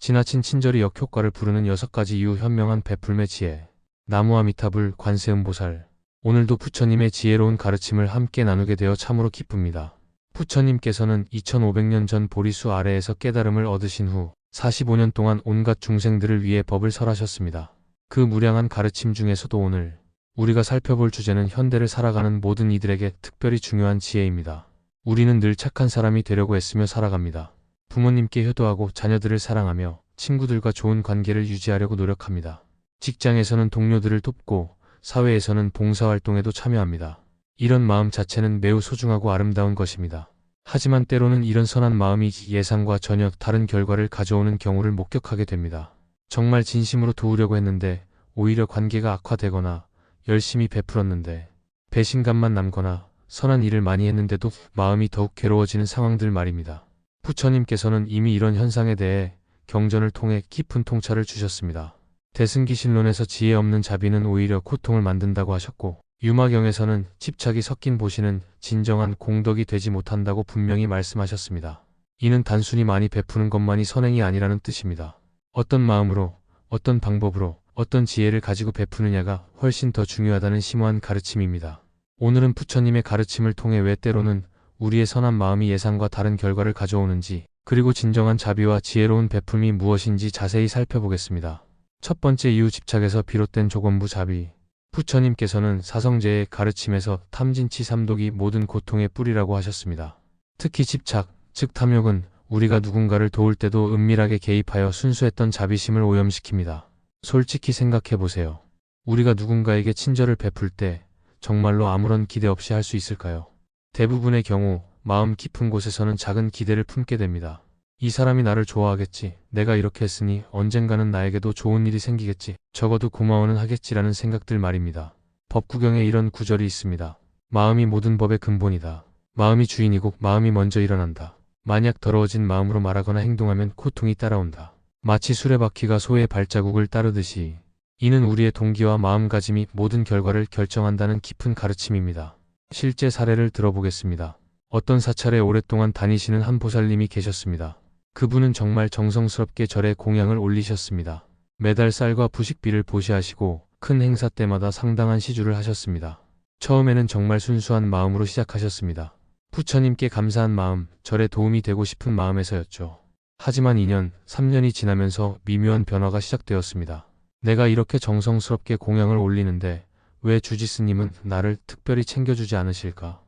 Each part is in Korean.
지나친 친절이 역효과를 부르는 6가지 이유 현명한 베풀매 지혜. 나무아미타불 관세음보살. 오늘도 부처님의 지혜로운 가르침을 함께 나누게 되어 참으로 기쁩니다. 부처님께서는 2500년 전 보리수 아래에서 깨달음을 얻으신 후 45년 동안 온갖 중생들을 위해 법을 설하셨습니다. 그 무량한 가르침 중에서도 오늘 우리가 살펴볼 주제는 현대를 살아가는 모든 이들에게 특별히 중요한 지혜입니다. 우리는 늘 착한 사람이 되려고 애쓰며 살아갑니다. 부모님께 효도하고 자녀들을 사랑하며 친구들과 좋은 관계를 유지하려고 노력합니다. 직장에서는 동료들을 돕고 사회에서는 봉사활동에도 참여합니다. 이런 마음 자체는 매우 소중하고 아름다운 것입니다. 하지만 때로는 이런 선한 마음이 예상과 전혀 다른 결과를 가져오는 경우를 목격하게 됩니다. 정말 진심으로 도우려고 했는데 오히려 관계가 악화되거나 열심히 베풀었는데 배신감만 남거나 선한 일을 많이 했는데도 마음이 더욱 괴로워지는 상황들 말입니다. 부처님께서는 이미 이런 현상에 대해 경전을 통해 깊은 통찰을 주셨습니다. 대승기신론에서 지혜 없는 자비는 오히려 고통을 만든다고 하셨고, 유마경에서는 집착이 섞인 보시는 진정한 공덕이 되지 못한다고 분명히 말씀하셨습니다. 이는 단순히 많이 베푸는 것만이 선행이 아니라는 뜻입니다. 어떤 마음으로, 어떤 방법으로, 어떤 지혜를 가지고 베푸느냐가 훨씬 더 중요하다는 심오한 가르침입니다. 오늘은 부처님의 가르침을 통해 왜 때로는 우리의 선한 마음이 예상과 다른 결과를 가져오는지, 그리고 진정한 자비와 지혜로운 베품이 무엇인지 자세히 살펴보겠습니다. 첫 번째 이유, 집착에서 비롯된 조건부 자비. 부처님께서는 사성제의 가르침에서 탐진치3독이 모든 고통의 뿌리라고 하셨습니다. 특히 집착, 즉 탐욕은 우리가 누군가를 도울 때도 은밀하게 개입하여 순수했던 자비심을 오염시킵니다. 솔직히 생각해보세요. 우리가 누군가에게 친절을 베풀 때 정말로 아무런 기대 없이 할 수 있을까요? 대부분의 경우 마음 깊은 곳에서는 작은 기대를 품게 됩니다. 이 사람이 나를 좋아하겠지, 내가 이렇게 했으니 언젠가는 나에게도 좋은 일이 생기겠지, 적어도 고마워는 하겠지라는 생각들 말입니다. 법구경에 이런 구절이 있습니다. 마음이 모든 법의 근본이다. 마음이 주인이고 마음이 먼저 일어난다. 만약 더러워진 마음으로 말하거나 행동하면 고통이 따라온다. 마치 수레바퀴가 소의 발자국을 따르듯이 이는 우리의 동기와 마음가짐이 모든 결과를 결정한다는 깊은 가르침입니다. 실제 사례를 들어보겠습니다. 어떤 사찰에 오랫동안 다니시는 한 보살님이 계셨습니다. 그분은 정말 정성스럽게 절에 공양을 올리셨습니다. 매달 쌀과 부식비를 보시하시고 큰 행사 때마다 상당한 시주를 하셨습니다. 처음에는 정말 순수한 마음으로 시작하셨습니다. 부처님께 감사한 마음, 절에 도움이 되고 싶은 마음에서였죠. 하지만 2년, 3년이 지나면서 미묘한 변화가 시작되었습니다. 내가 이렇게 정성스럽게 공양을 올리는데 왜 주지스님은 나를 특별히 챙겨주지 않으실까?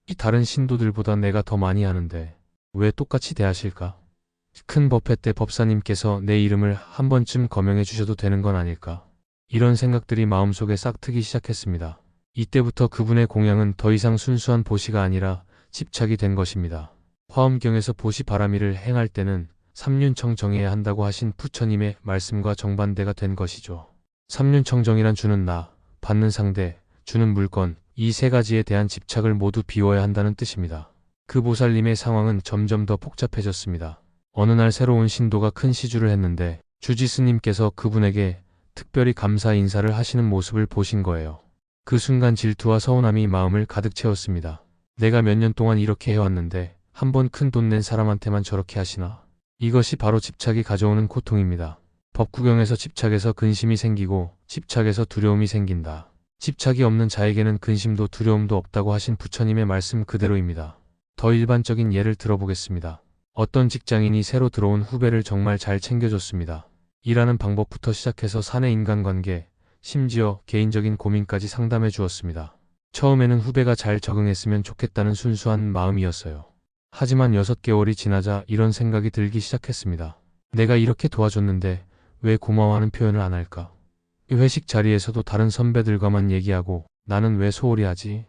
이 다른 신도들보다 내가 더 많이 하는데 왜 똑같이 대하실까? 큰 법회 때 법사님께서 내 이름을 한 번쯤 거명해 주셔도 되는 건 아닐까? 이런 생각들이 마음속에 싹트기 시작했습니다. 이때부터 그분의 공양은 더 이상 순수한 보시가 아니라 집착이 된 것입니다. 화엄경에서 보시 바라미를 행할 때는 삼륜청 정해야 한다고 하신 부처님의 말씀과 정반대가 된 것이죠. 삼륜청정이란 주는 나, 받는 상대, 주는 물건, 이 세 가지에 대한 집착을 모두 비워야 한다는 뜻입니다. 그 보살님의 상황은 점점 더 복잡해졌습니다. 어느 날 새로운 신도가 큰 시주를 했는데 주지스님께서 그분에게 특별히 감사 인사를 하시는 모습을 보신 거예요. 그 순간 질투와 서운함이 마음을 가득 채웠습니다. 내가 몇 년 동안 이렇게 해왔는데 한 번 큰 돈 낸 사람한테만 저렇게 하시나? 이것이 바로 집착이 가져오는 고통입니다. 법구경에서 집착에서 근심이 생기고 집착에서 두려움이 생긴다. 집착이 없는 자에게는 근심도 두려움도 없다고 하신 부처님의 말씀 그대로입니다. 더 일반적인 예를 들어보겠습니다. 어떤 직장인이 새로 들어온 후배를 정말 잘 챙겨줬습니다. 일하는 방법부터 시작해서 사내 인간관계, 심지어 개인적인 고민까지 상담해 주었습니다. 처음에는 후배가 잘 적응했으면 좋겠다는 순수한 마음이었어요. 하지만 6개월이 지나자 이런 생각이 들기 시작했습니다. 내가 이렇게 도와줬는데 왜 고마워하는 표현을 안 할까? 회식 자리에서도 다른 선배들과만 얘기하고 나는 왜 소홀히 하지?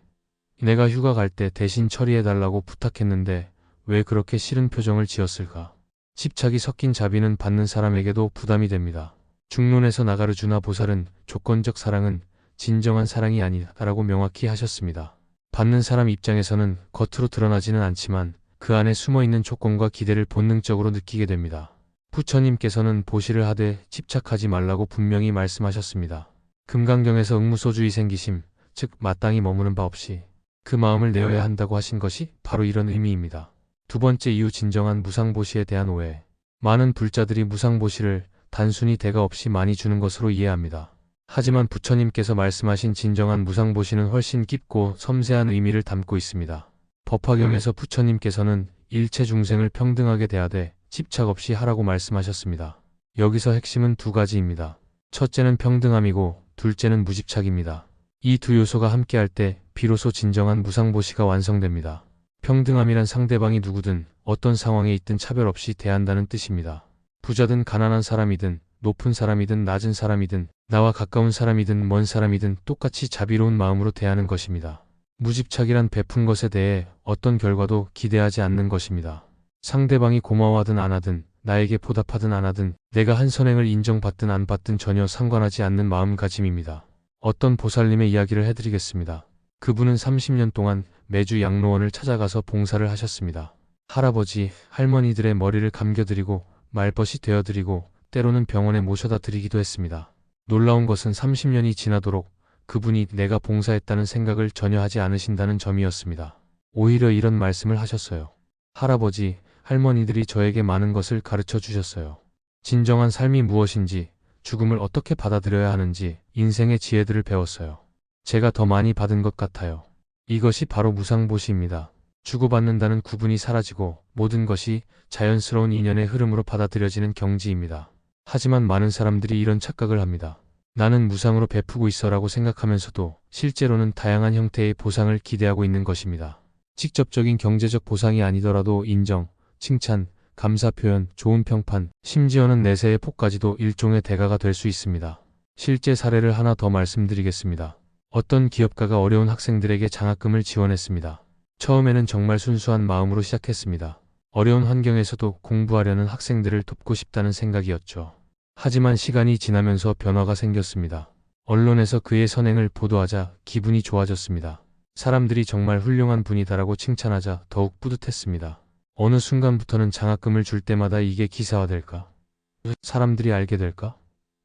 내가 휴가 갈 때 대신 처리해달라고 부탁했는데 왜 그렇게 싫은 표정을 지었을까? 집착이 섞인 자비는 받는 사람에게도 부담이 됩니다. 중론에서 나가르주나 보살은 조건적 사랑은 진정한 사랑이 아니다라고 명확히 하셨습니다. 받는 사람 입장에서는 겉으로 드러나지는 않지만 그 안에 숨어있는 조건과 기대를 본능적으로 느끼게 됩니다. 부처님께서는 보시를 하되 집착하지 말라고 분명히 말씀하셨습니다. 금강경에서 응무소주의 생기심, 즉 마땅히 머무는 바 없이 그 마음을 내어야 한다고 하신 것이 바로 이런 의미입니다. 두 번째 이유, 진정한 무상보시에 대한 오해. 많은 불자들이 무상보시를 단순히 대가 없이 많이 주는 것으로 이해합니다. 하지만 부처님께서 말씀하신 진정한 무상보시는 훨씬 깊고 섬세한 의미를 담고 있습니다. 법화경에서 부처님께서는 일체 중생을 평등하게 대하되 집착 없이 하라고 말씀하셨습니다. 여기서 핵심은 두 가지입니다. 첫째는 평등함이고 둘째는 무집착입니다. 이 두 요소가 함께할 때 비로소 진정한 무상보시가 완성됩니다. 평등함이란 상대방이 누구든 어떤 상황에 있든 차별 없이 대한다는 뜻입니다. 부자든 가난한 사람이든 높은 사람이든 낮은 사람이든 나와 가까운 사람이든 먼 사람이든 똑같이 자비로운 마음으로 대하는 것입니다. 무집착이란 베푼 것에 대해 어떤 결과도 기대하지 않는 것입니다. 상대방이 고마워하든 안 하든 나에게 보답하든 안 하든 내가 한 선행을 인정받든 안 받든 전혀 상관하지 않는 마음가짐입니다. 어떤 보살님의 이야기를 해드리겠습니다. 그분은 30년 동안 매주 양로원을 찾아가서 봉사를 하셨습니다. 할아버지, 할머니들의 머리를 감겨드리고 말벗이 되어드리고 때로는 병원에 모셔다 드리기도 했습니다. 놀라운 것은 30년이 지나도록 그분이 내가 봉사했다는 생각을 전혀 하지 않으신다는 점이었습니다. 오히려 이런 말씀을 하셨어요. 할아버지, 할머니들이 저에게 많은 것을 가르쳐 주셨어요. 진정한 삶이 무엇인지, 죽음을 어떻게 받아들여야 하는지 인생의 지혜들을 배웠어요. 제가 더 많이 받은 것 같아요. 이것이 바로 무상보시입니다. 주고받는다는 구분이 사라지고 모든 것이 자연스러운 인연의 흐름으로 받아들여지는 경지입니다. 하지만 많은 사람들이 이런 착각을 합니다. 나는 무상으로 베푸고 있어라고 생각하면서도 실제로는 다양한 형태의 보상을 기대하고 있는 것입니다. 직접적인 경제적 보상이 아니더라도 인정, 칭찬, 감사 표현, 좋은 평판, 심지어는 내세의 복까지도 일종의 대가가 될 수 있습니다. 실제 사례를 하나 더 말씀드리겠습니다. 어떤 기업가가 어려운 학생들에게 장학금을 지원했습니다. 처음에는 정말 순수한 마음으로 시작했습니다. 어려운 환경에서도 공부하려는 학생들을 돕고 싶다는 생각이었죠. 하지만 시간이 지나면서 변화가 생겼습니다. 언론에서 그의 선행을 보도하자 기분이 좋아졌습니다. 사람들이 정말 훌륭한 분이다라고 칭찬하자 더욱 뿌듯했습니다. 어느 순간부터는 장학금을 줄 때마다 이게 기사화될까? 사람들이 알게 될까?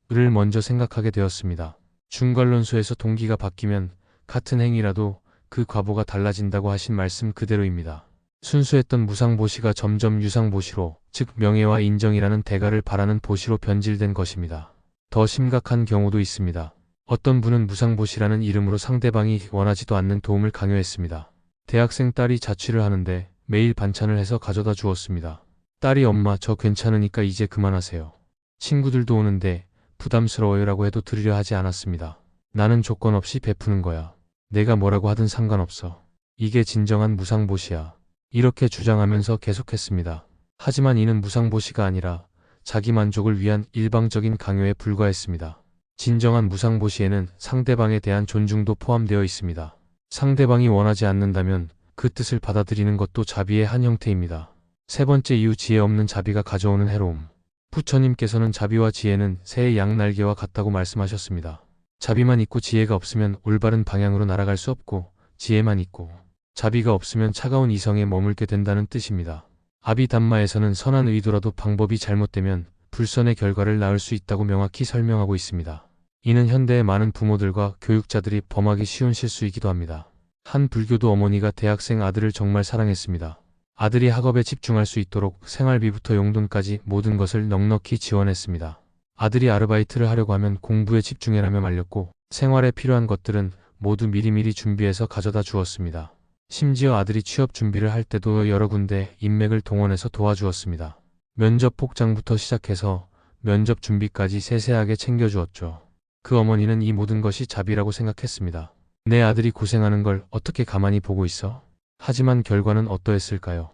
를 먼저 생각하게 되었습니다. 중관론소에서 동기가 바뀌면 같은 행위라도 그 과보가 달라진다고 하신 말씀 그대로입니다. 순수했던 무상보시가 점점 유상보시로, 즉 명예와 인정이라는 대가를 바라는 보시로 변질된 것입니다. 더 심각한 경우도 있습니다. 어떤 분은 무상보시라는 이름으로 상대방이 원하지도 않는 도움을 강요했습니다. 대학생 딸이 자취를 하는데 매일 반찬을 해서 가져다 주었습니다. 딸이 엄마 저 괜찮으니까 이제 그만하세요. 친구들도 오는데 부담스러워요라고 해도 들으려 하지 않았습니다. 나는 조건 없이 베푸는 거야. 내가 뭐라고 하든 상관없어. 이게 진정한 무상보시야. 이렇게 주장하면서 계속했습니다. 하지만 이는 무상보시가 아니라 자기 만족을 위한 일방적인 강요에 불과했습니다. 진정한 무상보시에는 상대방에 대한 존중도 포함되어 있습니다. 상대방이 원하지 않는다면 그 뜻을 받아들이는 것도 자비의 한 형태입니다. 세 번째 이유, 지혜 없는 자비가 가져오는 해로움. 부처님께서는 자비와 지혜는 새의 양날개와 같다고 말씀하셨습니다. 자비만 있고 지혜가 없으면 올바른 방향으로 날아갈 수 없고, 지혜만 있고 자비가 없으면 차가운 이성에 머물게 된다는 뜻입니다. 아비담마에서는 선한 의도라도 방법이 잘못되면 불선의 결과를 낳을 수 있다고 명확히 설명하고 있습니다. 이는 현대의 많은 부모들과 교육자들이 범하기 쉬운 실수이기도 합니다. 한 불교도 어머니가 대학생 아들을 정말 사랑했습니다. 아들이 학업에 집중할 수 있도록 생활비부터 용돈까지 모든 것을 넉넉히 지원했습니다. 아들이 아르바이트를 하려고 하면 공부에 집중해라며 말렸고, 생활에 필요한 것들은 모두 미리미리 준비해서 가져다 주었습니다. 심지어 아들이 취업 준비를 할 때도 여러 군데 인맥을 동원해서 도와주었습니다. 면접 복장부터 시작해서 면접 준비까지 세세하게 챙겨주었죠. 그 어머니는 이 모든 것이 자비라고 생각했습니다. 내 아들이 고생하는 걸 어떻게 가만히 보고 있어? 하지만 결과는 어떠했을까요?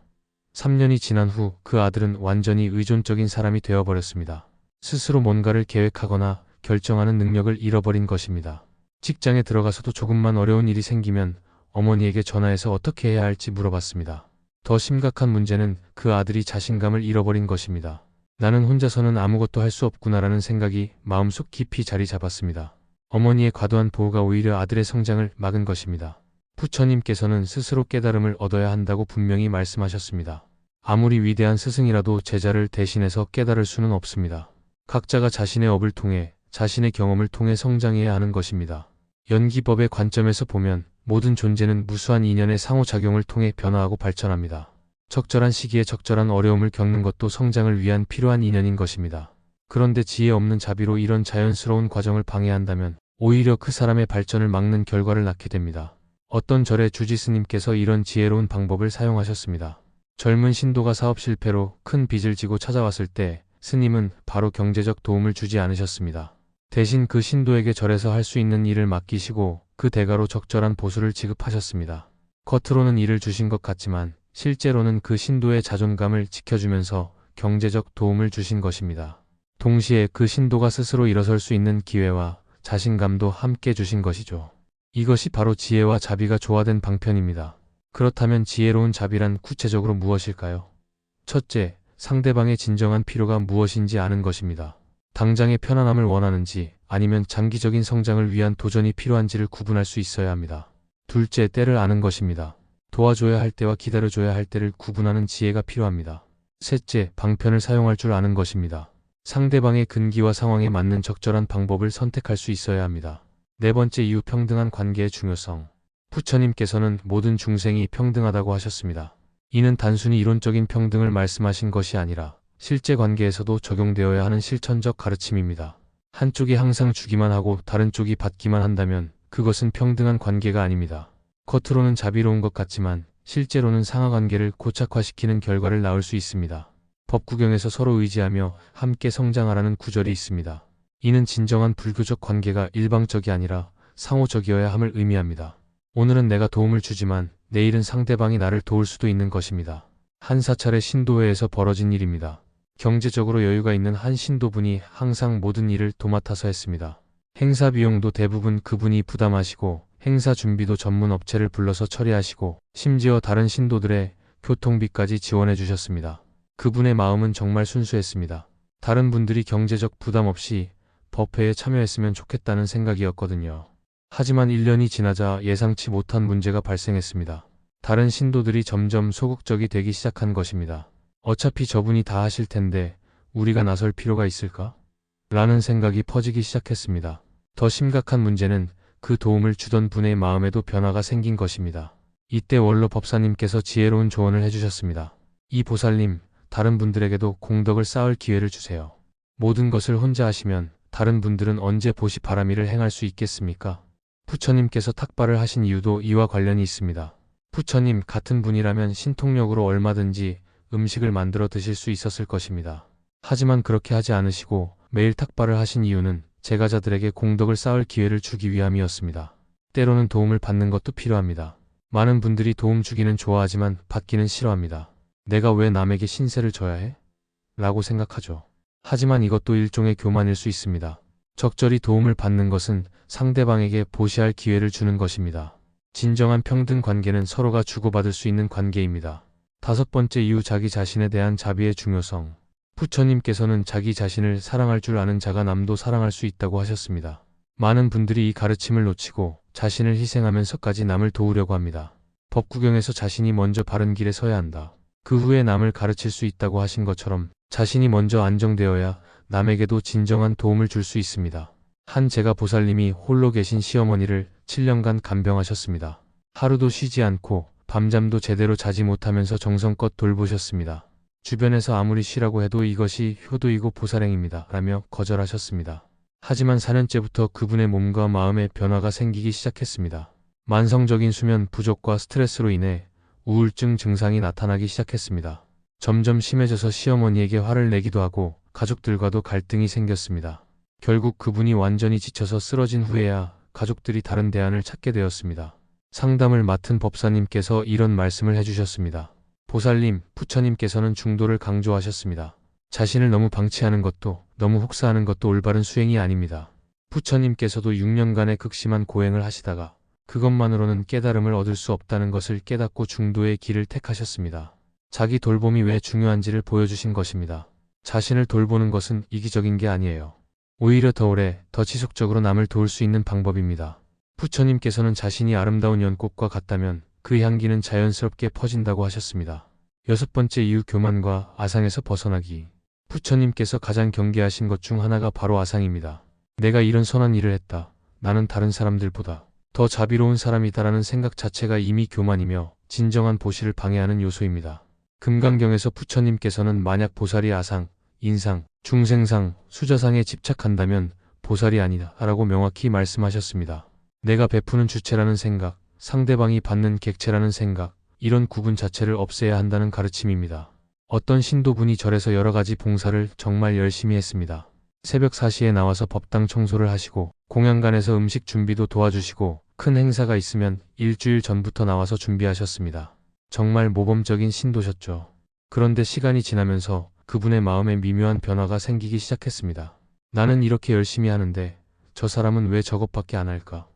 3년이 지난 후 그 아들은 완전히 의존적인 사람이 되어버렸습니다. 스스로 뭔가를 계획하거나 결정하는 능력을 잃어버린 것입니다. 직장에 들어가서도 조금만 어려운 일이 생기면 어머니에게 전화해서 어떻게 해야 할지 물어봤습니다. 더 심각한 문제는 그 아들이 자신감을 잃어버린 것입니다. 나는 혼자서는 아무것도 할 수 없구나라는 생각이 마음속 깊이 자리 잡았습니다. 어머니의 과도한 보호가 오히려 아들의 성장을 막은 것입니다. 부처님께서는 스스로 깨달음을 얻어야 한다고 분명히 말씀하셨습니다. 아무리 위대한 스승이라도 제자를 대신해서 깨달을 수는 없습니다. 각자가 자신의 업을 통해, 자신의 경험을 통해 성장해야 하는 것입니다. 연기법의 관점에서 보면 모든 존재는 무수한 인연의 상호작용을 통해 변화하고 발전합니다. 적절한 시기에 적절한 어려움을 겪는 것도 성장을 위한 필요한 인연인 것입니다. 그런데 지혜 없는 자비로 이런 자연스러운 과정을 방해한다면 오히려 그 사람의 발전을 막는 결과를 낳게 됩니다. 어떤 절의 주지스님께서 이런 지혜로운 방법을 사용하셨습니다. 젊은 신도가 사업 실패로 큰 빚을 지고 찾아왔을 때 스님은 바로 경제적 도움을 주지 않으셨습니다. 대신 그 신도에게 절에서 할 수 있는 일을 맡기시고 그 대가로 적절한 보수를 지급하셨습니다. 겉으로는 일을 주신 것 같지만 실제로는 그 신도의 자존감을 지켜주면서 경제적 도움을 주신 것입니다. 동시에 그 신도가 스스로 일어설 수 있는 기회와 자신감도 함께 주신 것이죠. 이것이 바로 지혜와 자비가 조화된 방편입니다. 그렇다면 지혜로운 자비란 구체적으로 무엇일까요? 첫째, 상대방의 진정한 필요가 무엇인지 아는 것입니다. 당장의 편안함을 원하는지 아니면 장기적인 성장을 위한 도전이 필요한지를 구분할 수 있어야 합니다. 둘째, 때를 아는 것입니다. 도와줘야 할 때와 기다려줘야 할 때를 구분하는 지혜가 필요합니다. 셋째, 방편을 사용할 줄 아는 것입니다. 상대방의 근기와 상황에 맞는 적절한 방법을 선택할 수 있어야 합니다. 네 번째, 이유 평등한 관계의 중요성. 부처님께서는 모든 중생이 평등하다고 하셨습니다. 이는 단순히 이론적인 평등을 말씀하신 것이 아니라 실제 관계에서도 적용되어야 하는 실천적 가르침입니다. 한쪽이 항상 주기만 하고 다른 쪽이 받기만 한다면 그것은 평등한 관계가 아닙니다. 겉으로는 자비로운 것 같지만 실제로는 상하관계를 고착화시키는 결과를 낳을 수 있습니다. 법구경에서 서로 의지하며 함께 성장하라는 구절이 있습니다. 이는 진정한 불교적 관계가 일방적이 아니라 상호적이어야 함을 의미합니다. 오늘은 내가 도움을 주지만 내일은 상대방이 나를 도울 수도 있는 것입니다. 한 사찰의 신도회에서 벌어진 일입니다. 경제적으로 여유가 있는 한 신도분이 항상 모든 일을 도맡아서 했습니다. 행사 비용도 대부분 그분이 부담하시고 행사 준비도 전문 업체를 불러서 처리하시고 심지어 다른 신도들의 교통비까지 지원해 주셨습니다. 그분의 마음은 정말 순수했습니다. 다른 분들이 경제적 부담 없이 법회에 참여했으면 좋겠다는 생각이었거든요. 하지만 1년이 지나자 예상치 못한 문제가 발생했습니다. 다른 신도들이 점점 소극적이 되기 시작한 것입니다. 어차피 저분이 다 하실 텐데 우리가 나설 필요가 있을까? 라는 생각이 퍼지기 시작했습니다. 더 심각한 문제는 그 도움을 주던 분의 마음에도 변화가 생긴 것입니다. 이때 원로 법사님께서 지혜로운 조언을 해주셨습니다. 이 보살님, 다른 분들에게도 공덕을 쌓을 기회를 주세요. 모든 것을 혼자 하시면 다른 분들은 언제 보시바라미를 행할 수 있겠습니까? 부처님께서 탁발을 하신 이유도 이와 관련이 있습니다. 부처님 같은 분이라면 신통력으로 얼마든지 음식을 만들어 드실 수 있었을 것입니다. 하지만 그렇게 하지 않으시고 매일 탁발을 하신 이유는 제가자들에게 공덕을 쌓을 기회를 주기 위함이었습니다. 때로는 도움을 받는 것도 필요합니다. 많은 분들이 도움 주기는 좋아하지만 받기는 싫어합니다. 내가 왜 남에게 신세를 져야 해? 라고 생각하죠. 하지만 이것도 일종의 교만일 수 있습니다. 적절히 도움을 받는 것은 상대방에게 보시할 기회를 주는 것입니다. 진정한 평등 관계는 서로가 주고받을 수 있는 관계입니다. 다섯 번째 이유, 자기 자신에 대한 자비의 중요성. 부처님께서는 자기 자신을 사랑할 줄 아는 자가 남도 사랑할 수 있다고 하셨습니다. 많은 분들이 이 가르침을 놓치고 자신을 희생하면서까지 남을 도우려고 합니다. 법구경에서 자신이 먼저 바른 길에 서야 한다. 그 후에 남을 가르칠 수 있다고 하신 것처럼 자신이 먼저 안정되어야 남에게도 진정한 도움을 줄 수 있습니다. 한 제가 보살님이 홀로 계신 시어머니를 7년간 간병하셨습니다. 하루도 쉬지 않고 밤잠도 제대로 자지 못하면서 정성껏 돌보셨습니다. 주변에서 아무리 쉬라고 해도 이것이 효도이고 보살행입니다. 라며 거절하셨습니다. 하지만 4년째부터 그분의 몸과 마음에 변화가 생기기 시작했습니다. 만성적인 수면 부족과 스트레스로 인해 우울증 증상이 나타나기 시작했습니다. 점점 심해져서 시어머니에게 화를 내기도 하고 가족들과도 갈등이 생겼습니다. 결국 그분이 완전히 지쳐서 쓰러진 후에야 가족들이 다른 대안을 찾게 되었습니다. 상담을 맡은 법사님께서 이런 말씀을 해주셨습니다. 보살님, 부처님께서는 중도를 강조하셨습니다. 자신을 너무 방치하는 것도 너무 혹사하는 것도 올바른 수행이 아닙니다. 부처님께서도 6년간의 극심한 고행을 하시다가 그것만으로는 깨달음을 얻을 수 없다는 것을 깨닫고 중도의 길을 택하셨습니다. 자기 돌봄이 왜 중요한지를 보여주신 것입니다. 자신을 돌보는 것은 이기적인 게 아니에요. 오히려 더 오래, 더 지속적으로 남을 도울 수 있는 방법입니다. 부처님께서는 자신이 아름다운 연꽃과 같다면 그 향기는 자연스럽게 퍼진다고 하셨습니다. 여섯 번째 이유, 교만과 아상에서 벗어나기. 부처님께서 가장 경계하신 것 중 하나가 바로 아상입니다. 내가 이런 선한 일을 했다. 나는 다른 사람들보다 더 자비로운 사람이다라는 생각 자체가 이미 교만이며 진정한 보시를 방해하는 요소입니다. 금강경에서 부처님께서는 만약 보살이 아상, 인상, 중생상, 수자상에 집착한다면 보살이 아니다 라고 명확히 말씀하셨습니다. 내가 베푸는 주체라는 생각, 상대방이 받는 객체라는 생각, 이런 구분 자체를 없애야 한다는 가르침입니다. 어떤 신도분이 절에서 여러 가지 봉사를 정말 열심히 했습니다. 새벽 4시에 나와서 법당 청소를 하시고 공양간에서 음식 준비도 도와주시고 큰 행사가 있으면 일주일 전부터 나와서 준비하셨습니다. 정말 모범적인 신도셨죠. 그런데 시간이 지나면서 그분의 마음에 미묘한 변화가 생기기 시작했습니다. 나는 이렇게 열심히 하는데 저 사람은 왜 저것밖에 안 할까?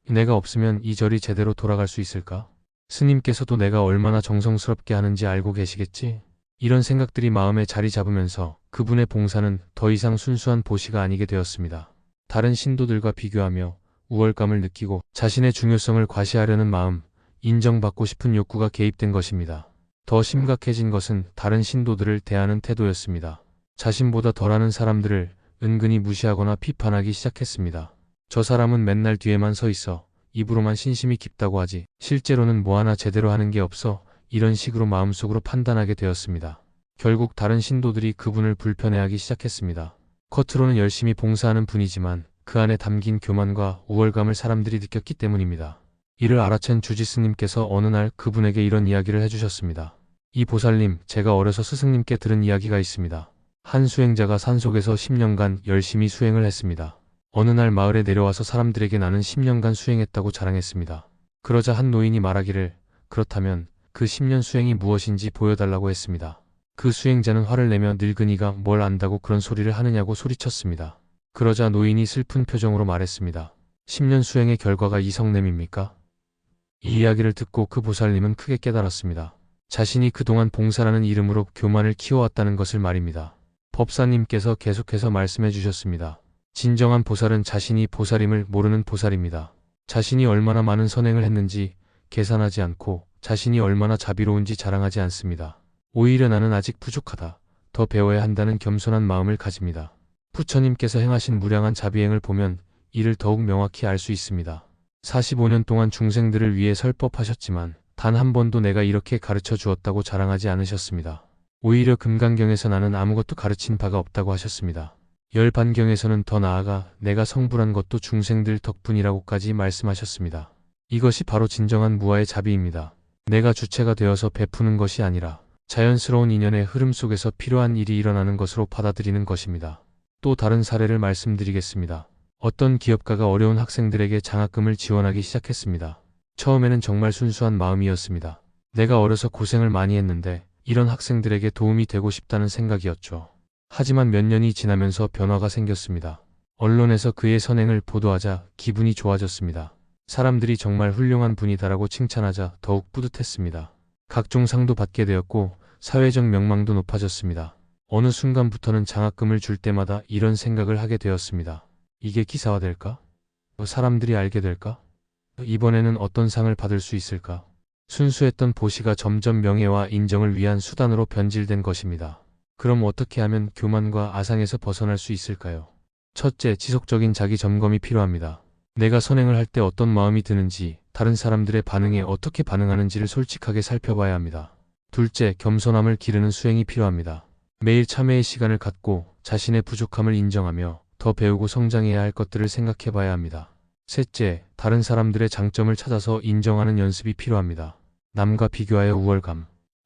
내가 없으면 이 절이 제대로 돌아갈 수 있을까? 스님께서도 내가 얼마나 정성스럽게 하는지 알고 계시겠지? 이런 생각들이 마음에 자리 잡으면서 그분의 봉사는 더 이상 순수한 보시가 아니게 되었습니다. 다른 신도들과 비교하며 우월감을 느끼고 자신의 중요성을 과시하려는 마음, 인정받고 싶은 욕구가 개입된 것입니다. 더 심각해진 것은 다른 신도들을 대하는 태도였습니다. 자신보다 덜하는 사람들을 은근히 무시하거나 비판하기 시작했습니다. 저 사람은 맨날 뒤에만 서 있어 입으로만 신심이 깊다고 하지 실제로는 뭐 하나 제대로 하는 게 없어, 이런 식으로 마음속으로 판단하게 되었습니다. 결국 다른 신도들이 그분을 불편해하기 시작했습니다. 겉으로는 열심히 봉사하는 분이지만 그 안에 담긴 교만과 우월감을 사람들이 느꼈기 때문입니다. 이를 알아챈 주지스님께서 어느 날 그분에게 이런 이야기를 해주셨습니다. 이 보살님, 제가 어려서 스승님께 들은 이야기가 있습니다. 한 수행자가 산속에서 10년간 열심히 수행을 했습니다. 어느 날 마을에 내려와서 사람들에게 나는 10년간 수행했다고 자랑했습니다. 그러자 한 노인이 말하기를, 그렇다면 그 10년 수행이 무엇인지 보여달라고 했습니다. 그 수행자는 화를 내며 늙은이가 뭘 안다고 그런 소리를 하느냐고 소리쳤습니다. 그러자 노인이 슬픈 표정으로 말했습니다. 10년 수행의 결과가 이 성냄입니까? 이 이야기를 듣고 그 보살님은 크게 깨달았습니다. 자신이 그동안 봉사라는 이름으로 교만을 키워왔다는 것을 말입니다. 법사님께서 계속해서 말씀해 주셨습니다. 진정한 보살은 자신이 보살임을 모르는 보살입니다. 자신이 얼마나 많은 선행을 했는지 계산하지 않고 자신이 얼마나 자비로운지 자랑하지 않습니다. 오히려 나는 아직 부족하다, 더 배워야 한다는 겸손한 마음을 가집니다. 부처님께서 행하신 무량한 자비행을 보면 이를 더욱 명확히 알 수 있습니다. 45년 동안 중생들을 위해 설법하셨지만 단 한 번도 내가 이렇게 가르쳐 주었다고 자랑하지 않으셨습니다. 오히려 금강경에서 나는 아무것도 가르친 바가 없다고 하셨습니다. 열반경에서는 더 나아가 내가 성불한 것도 중생들 덕분이라고까지 말씀하셨습니다. 이것이 바로 진정한 무아의 자비입니다. 내가 주체가 되어서 베푸는 것이 아니라 자연스러운 인연의 흐름 속에서 필요한 일이 일어나는 것으로 받아들이는 것입니다. 또 다른 사례를 말씀드리겠습니다. 어떤 기업가가 어려운 학생들에게 장학금을 지원하기 시작했습니다. 처음에는 정말 순수한 마음이었습니다. 내가 어려서 고생을 많이 했는데 이런 학생들에게 도움이 되고 싶다는 생각이었죠. 하지만 몇 년이 지나면서 변화가 생겼습니다. 언론에서 그의 선행을 보도하자 기분이 좋아졌습니다. 사람들이 정말 훌륭한 분이다라고 칭찬하자 더욱 뿌듯했습니다. 각종 상도 받게 되었고 사회적 명망도 높아졌습니다. 어느 순간부터는 장학금을 줄 때마다 이런 생각을 하게 되었습니다. 이게 기사화될까? 사람들이 알게 될까? 이번에는 어떤 상을 받을 수 있을까? 순수했던 보시가 점점 명예와 인정을 위한 수단으로 변질된 것입니다. 그럼 어떻게 하면 교만과 아상에서 벗어날 수 있을까요? 첫째, 지속적인 자기 점검이 필요합니다. 내가 선행을 할 때 어떤 마음이 드는지, 다른 사람들의 반응에 어떻게 반응하는지를 솔직하게 살펴봐야 합니다. 둘째, 겸손함을 기르는 수행이 필요합니다. 매일 참회의 시간을 갖고 자신의 부족함을 인정하며 더 배우고 성장해야 할 것들을 생각해봐야 합니다. 셋째, 다른 사람들의 장점을 찾아서 인정하는 연습이 필요합니다. 남과 비교하여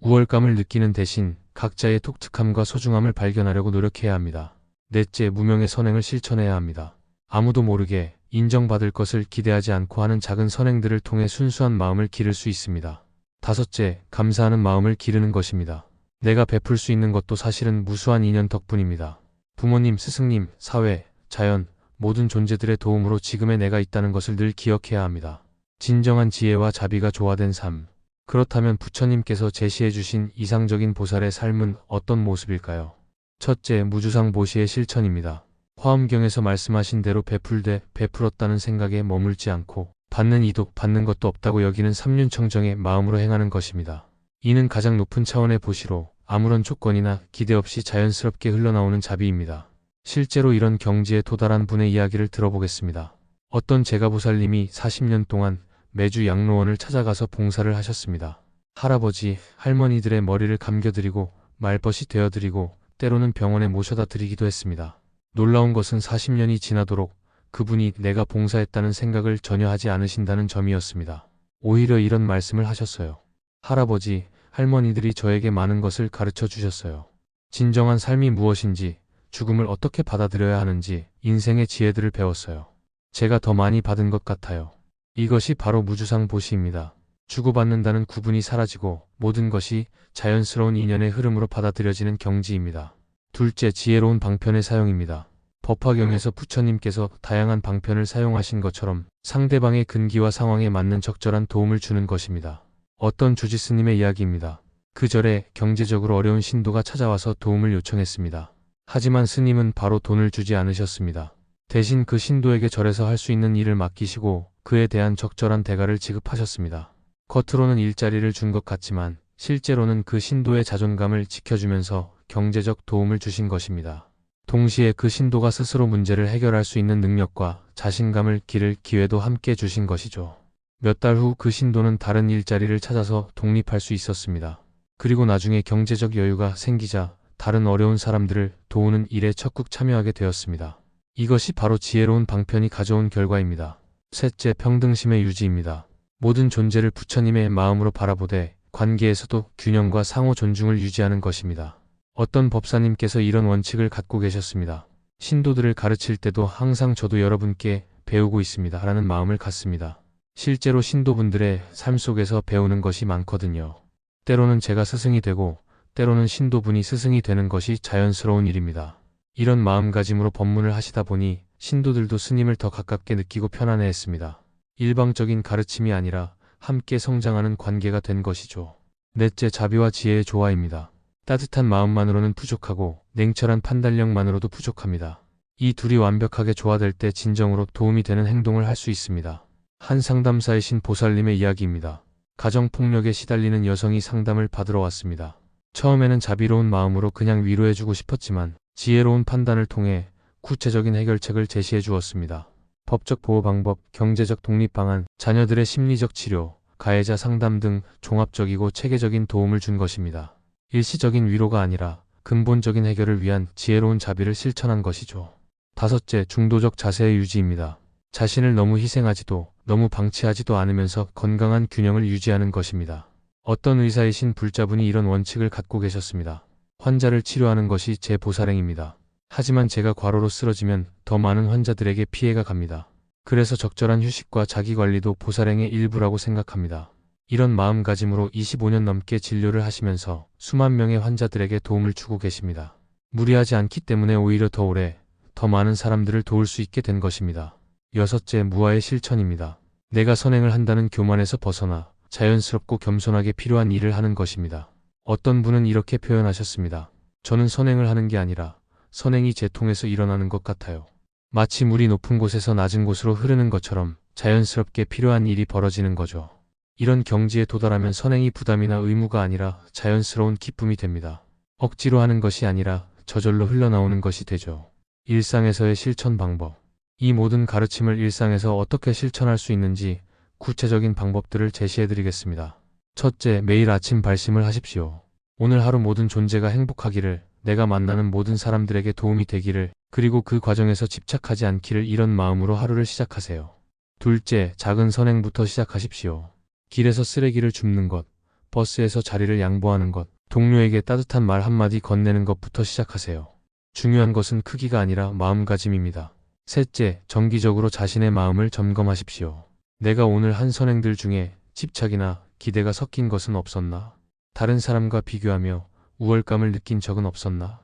우월감을 느끼는 대신 각자의 독특함과 소중함을 발견하려고 노력해야 합니다. 넷째, 무명의 선행을 실천해야 합니다. 아무도 모르게 인정받을 것을 기대하지 않고 하는 작은 선행들을 통해 순수한 마음을 기를 수 있습니다. 다섯째, 감사하는 마음을 기르는 것입니다. 내가 베풀 수 있는 것도 사실은 무수한 인연 덕분입니다. 부모님, 스승님, 사회, 자연, 모든 존재들의 도움으로 지금의 내가 있다는 것을 늘 기억해야 합니다. 진정한 지혜와 자비가 조화된 삶. 그렇다면 부처님께서 제시해 주신 이상적인 보살의 삶은 어떤 모습일까요? 첫째, 무주상 보시의 실천입니다. 화엄경에서 말씀하신 대로 베풀되 베풀었다는 생각에 머물지 않고 받는 이도 받는 것도 없다고 여기는 삼륜청정의 마음으로 행하는 것입니다. 이는 가장 높은 차원의 보시로 아무런 조건이나 기대 없이 자연스럽게 흘러나오는 자비입니다. 실제로 이런 경지에 도달한 분의 이야기를 들어보겠습니다. 어떤 제가보살님이 40년 동안 매주 양로원을 찾아가서 봉사를 하셨습니다. 할아버지, 할머니들의 머리를 감겨드리고 말벗이 되어드리고 때로는 병원에 모셔다 드리기도 했습니다. 놀라운 것은 40년이 지나도록 그분이 내가 봉사했다는 생각을 전혀 하지 않으신다는 점이었습니다. 오히려 이런 말씀을 하셨어요. 할아버지, 할머니들이 저에게 많은 것을 가르쳐 주셨어요. 진정한 삶이 무엇인지, 죽음을 어떻게 받아들여야 하는지 인생의 지혜들을 배웠어요. 제가 더 많이 받은 것 같아요. 이것이 바로 무주상 보시입니다. 주고받는다는 구분이 사라지고 모든 것이 자연스러운 인연의 흐름으로 받아들여지는 경지입니다. 둘째, 지혜로운 방편의 사용입니다. 법화경에서 부처님께서 다양한 방편을 사용하신 것처럼 상대방의 근기와 상황에 맞는 적절한 도움을 주는 것입니다. 어떤 주지스님의 이야기입니다. 그 절에 경제적으로 어려운 신도가 찾아와서 도움을 요청했습니다. 하지만 스님은 바로 돈을 주지 않으셨습니다. 대신 그 신도에게 절에서 할 수 있는 일을 맡기시고 그에 대한 적절한 대가를 지급하셨습니다. 겉으로는 일자리를 준 것 같지만 실제로는 그 신도의 자존감을 지켜주면서 경제적 도움을 주신 것입니다. 동시에 그 신도가 스스로 문제를 해결할 수 있는 능력과 자신감을 기를 기회도 함께 주신 것이죠. 몇 달 후 그 신도는 다른 일자리를 찾아서 독립할 수 있었습니다. 그리고 나중에 경제적 여유가 생기자 다른 어려운 사람들을 도우는 일에 적극 참여하게 되었습니다. 이것이 바로 지혜로운 방편이 가져온 결과입니다. 셋째, 평등심의 유지입니다. 모든 존재를 부처님의 마음으로 바라보되 관계에서도 균형과 상호 존중을 유지하는 것입니다. 어떤 법사님께서 이런 원칙을 갖고 계셨습니다. 신도들을 가르칠 때도 항상 저도 여러분께 배우고 있습니다 라는 마음을 갖습니다. 실제로 신도분들의 삶 속에서 배우는 것이 많거든요. 때로는 제가 스승이 되고 때로는 신도분이 스승이 되는 것이 자연스러운 일입니다. 이런 마음가짐으로 법문을 하시다 보니 신도들도 스님을 더 가깝게 느끼고 편안해했습니다. 일방적인 가르침이 아니라 함께 성장하는 관계가 된 것이죠. 넷째, 자비와 지혜의 조화입니다. 따뜻한 마음만으로는 부족하고 냉철한 판단력만으로도 부족합니다. 이 둘이 완벽하게 조화될 때 진정으로 도움이 되는 행동을 할 수 있습니다. 한 상담사이신 보살님의 이야기입니다. 가정폭력에 시달리는 여성이 상담을 받으러 왔습니다. 처음에는 자비로운 마음으로 그냥 위로해주고 싶었지만 지혜로운 판단을 통해 구체적인 해결책을 제시해 주었습니다. 법적 보호 방법, 경제적 독립 방안, 자녀들의 심리적 치료, 가해자 상담 등 종합적이고 체계적인 도움을 준 것입니다. 일시적인 위로가 아니라 근본적인 해결을 위한 지혜로운 자비를 실천한 것이죠. 다섯째, 중도적 자세의 유지입니다. 자신을 너무 희생하지도 너무 방치하지도 않으면서 건강한 균형을 유지하는 것입니다. 어떤 의사이신 불자분이 이런 원칙을 갖고 계셨습니다. 환자를 치료하는 것이 제 보살행입니다. 하지만 제가 과로로 쓰러지면 더 많은 환자들에게 피해가 갑니다. 그래서 적절한 휴식과 자기관리도 보살행의 일부라고 생각합니다. 이런 마음가짐으로 25년 넘게 진료를 하시면서 수만 명의 환자들에게 도움을 주고 계십니다. 무리하지 않기 때문에 오히려 더 오래, 더 많은 사람들을 도울 수 있게 된 것입니다. 여섯째, 무아의 실천입니다. 내가 선행을 한다는 교만에서 벗어나 자연스럽고 겸손하게 필요한 일을 하는 것입니다. 어떤 분은 이렇게 표현하셨습니다. 저는 선행을 하는 게 아니라 선행이 제 통해서 일어나는 것 같아요. 마치 물이 높은 곳에서 낮은 곳으로 흐르는 것처럼 자연스럽게 필요한 일이 벌어지는 거죠. 이런 경지에 도달하면 선행이 부담이나 의무가 아니라 자연스러운 기쁨이 됩니다. 억지로 하는 것이 아니라 저절로 흘러나오는 것이 되죠. 일상에서의 실천 방법. 이 모든 가르침을 일상에서 어떻게 실천할 수 있는지 구체적인 방법들을 제시해드리겠습니다. 첫째, 매일 아침 발심을 하십시오. 오늘 하루 모든 존재가 행복하기를, 내가 만나는 모든 사람들에게 도움이 되기를, 그리고 그 과정에서 집착하지 않기를 이런 마음으로 하루를 시작하세요. 둘째, 작은 선행부터 시작하십시오. 길에서 쓰레기를 줍는 것, 버스에서 자리를 양보하는 것, 동료에게 따뜻한 말 한마디 건네는 것부터 시작하세요. 중요한 것은 크기가 아니라 마음가짐입니다. 셋째, 정기적으로 자신의 마음을 점검하십시오. 내가 오늘 한 선행들 중에 집착이나 기대가 섞인 것은 없었나? 다른 사람과 비교하며 우월감을 느낀 적은 없었나?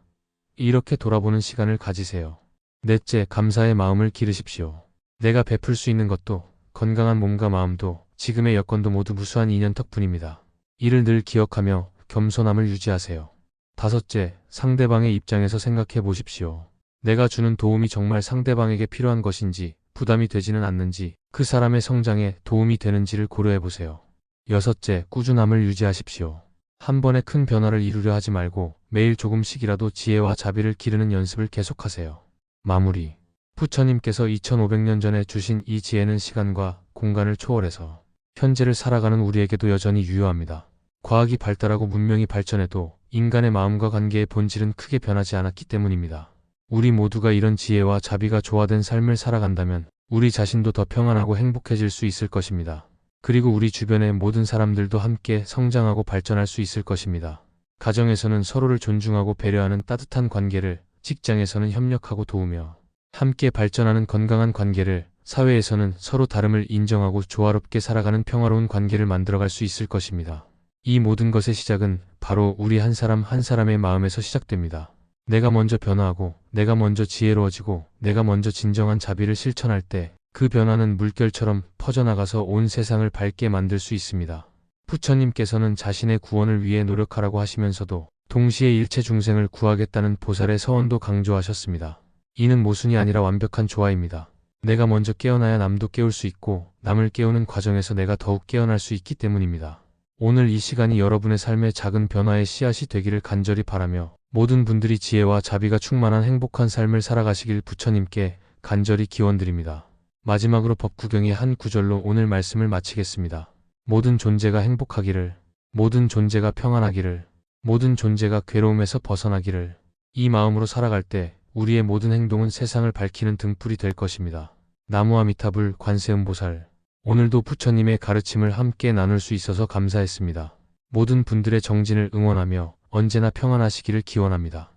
이렇게 돌아보는 시간을 가지세요. 넷째, 감사의 마음을 기르십시오. 내가 베풀 수 있는 것도, 건강한 몸과 마음도, 지금의 여건도 모두 무수한 인연 덕분입니다. 이를 늘 기억하며 겸손함을 유지하세요. 다섯째, 상대방의 입장에서 생각해 보십시오. 내가 주는 도움이 정말 상대방에게 필요한 것인지, 부담이 되지는 않는지, 그 사람의 성장에 도움이 되는지를 고려해 보세요. 여섯째, 꾸준함을 유지하십시오. 한 번에 큰 변화를 이루려 하지 말고 매일 조금씩이라도 지혜와 자비를 기르는 연습을 계속하세요. 마무리. 부처님께서 2500년 전에 주신 이 지혜는 시간과 공간을 초월해서 현재를 살아가는 우리에게도 여전히 유효합니다. 과학이 발달하고 문명이 발전해도 인간의 마음과 관계의 본질은 크게 변하지 않았기 때문입니다. 우리 모두가 이런 지혜와 자비가 조화된 삶을 살아간다면 우리 자신도 더 평안하고 행복해질 수 있을 것입니다. 그리고 우리 주변의 모든 사람들도 함께 성장하고 발전할 수 있을 것입니다. 가정에서는 서로를 존중하고 배려하는 따뜻한 관계를, 직장에서는 협력하고 도우며 함께 발전하는 건강한 관계를, 사회에서는 서로 다름을 인정하고 조화롭게 살아가는 평화로운 관계를 만들어갈 수 있을 것입니다. 이 모든 것의 시작은 바로 우리 한 사람 한 사람의 마음에서 시작됩니다. 내가 먼저 변화하고, 내가 먼저 지혜로워지고, 내가 먼저 진정한 자비를 실천할 때 그 변화는 물결처럼 퍼져나가서 온 세상을 밝게 만들 수 있습니다. 부처님께서는 자신의 구원을 위해 노력하라고 하시면서도 동시에 일체 중생을 구하겠다는 보살의 서원도 강조하셨습니다. 이는 모순이 아니라 완벽한 조화입니다. 내가 먼저 깨어나야 남도 깨울 수 있고, 남을 깨우는 과정에서 내가 더욱 깨어날 수 있기 때문입니다. 오늘 이 시간이 여러분의 삶의 작은 변화의 씨앗이 되기를 간절히 바라며 모든 분들이 지혜와 자비가 충만한 행복한 삶을 살아가시길 부처님께 간절히 기원드립니다. 마지막으로 법구경의 한 구절로 오늘 말씀을 마치겠습니다. 모든 존재가 행복하기를, 모든 존재가 평안하기를, 모든 존재가 괴로움에서 벗어나기를, 이 마음으로 살아갈 때 우리의 모든 행동은 세상을 밝히는 등불이 될 것입니다. 나무아미타불 관세음보살. 오늘도 부처님의 가르침을 함께 나눌 수 있어서 감사했습니다. 모든 분들의 정진을 응원하며 언제나 평안하시기를 기원합니다.